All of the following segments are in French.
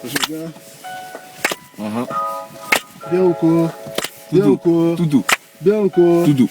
Je bien. Bien ou quoi? Bien ou quoi? Tout doux. Bien ou quoi? Tout doux.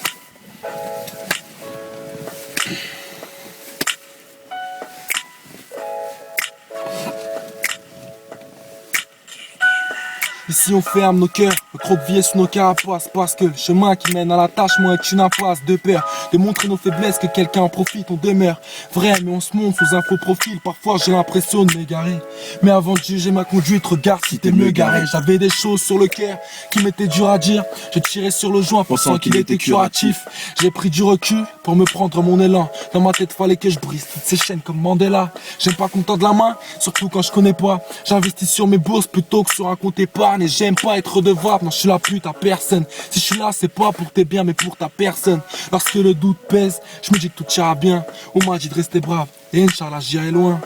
Ici on ferme nos cœurs, recroquevillés sous nos carapaces. Parce que le chemin qui mène à la tâche, moi est une impasse. De peur de montrer nos faiblesses, que quelqu'un en profite, on demeure vrai, mais on se montre sous un faux profil. Parfois j'ai l'impression de m'égarer, mais avant de juger ma conduite, regarde si t'es mieux garé. J'avais des choses sur le cœur qui m'étaient dures à dire. Je tirais sur le joint pensant qu'il était curatif. J'ai pris du recul pour me prendre mon élan. Dans ma tête fallait que je brise toutes ces chaînes comme Mandela. J'aime pas qu'on tende la main, surtout quand je connais pas. J'investis sur mes bourses plutôt que sur un compte épargne. Et j'aime pas être redevable, non je suis la pute à personne. Si je suis là c'est pas pour tes biens mais pour ta personne. Lorsque le doute pèse, je me dis que tout ira bien. On m'a dit de rester brave, et Inch'Allah j'irai loin.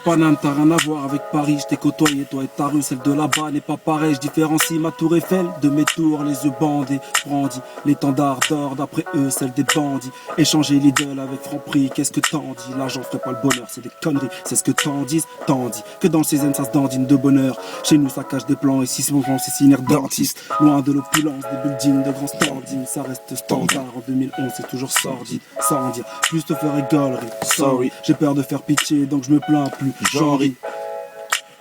Paname, t'as rien à voir avec Paris, je t'ai côtoyé, toi et ta rue, celle de là-bas n'est pas pareille, je différencie ma tour Eiffel de mes tours, les yeux bandés, brandis, l'étendard d'or, d'après eux, celle des bandits, échanger l'idole avec Franprix, qu'est-ce que t'en dis, l'argent ferait pas le bonheur, c'est des conneries, c'est ce que t'en dis, que dans le CZ ça se dandine de bonheur, chez nous ça cache des plans, et si c'est c'est signer dentiste, loin de l'opulence, des buildings, de grands standings, ça reste standard, en 2011 c'est toujours sordide, sans dire, plus te faire rigolerie, sorry, j'ai peur de faire pitié, donc je me plains plus, genre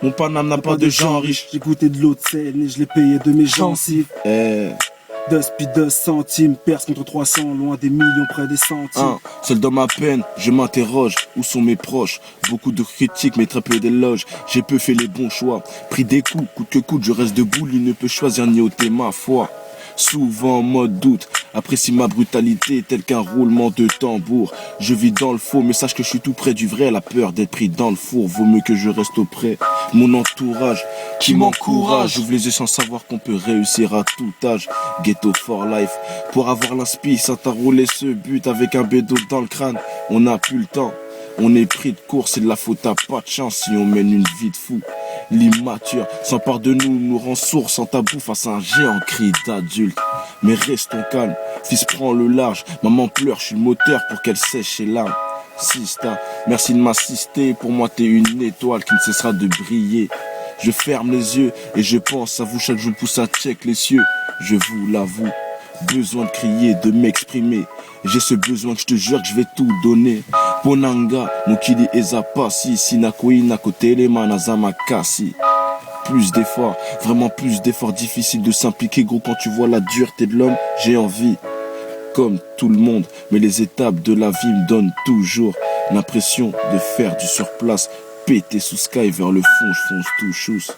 Mon Paname n'a pas de gens riches. j'ai goûté de l'eau de Seine et je l'ai payé de mes gencives. 2 centimes, perce contre 300, loin des millions, près des centimes. Seul dans ma peine, je m'interroge, où sont mes proches? Beaucoup de critiques, mais très peu d'éloges. J'ai peu fait les bons choix, pris des coups, coûte que coûte, je reste debout, lui ne peut choisir ni ôter ma foi. Souvent en mode doute, apprécie ma brutalité tel qu'un roulement de tambour. Je vis dans le faux, mais sache que je suis tout près du vrai. La peur d'être pris dans le four, vaut mieux que je reste auprès. Mon entourage qui m'encourage, j'ouvre les yeux sans savoir qu'on peut réussir à tout âge. Ghetto for life, pour avoir l'inspi, ça t'a roulé ce but avec un bédo dans le crâne. On n'a plus le temps, on est pris de court, c'est de la faute à pas de chance si on mène une vie de fou. L'immature s'empare de nous, nous rend sourds sans tabou face à un géant cri d'adulte. Mais restons calmes, fils prend le large, maman pleure, je suis le moteur pour qu'elle sèche ses larmes. Sista, merci de m'assister, pour moi t'es une étoile qui ne cessera de briller. Je ferme les yeux et je pense à vous, chaque jour pousse à check les cieux. Je vous l'avoue, besoin de crier, de m'exprimer. J'ai ce besoin que je te jure que je vais tout donner. Ponanga, Mukili Ezapasi, Sinakoi Nakotele Manazamakasi. Plus d'efforts, vraiment plus d'efforts, difficile de s'impliquer gros quand tu vois la dureté de l'homme. J'ai envie, comme tout le monde, mais les étapes de la vie me donnent toujours l'impression de faire du surplace. Péter sous sky vers le fond, je fonce tout chousse.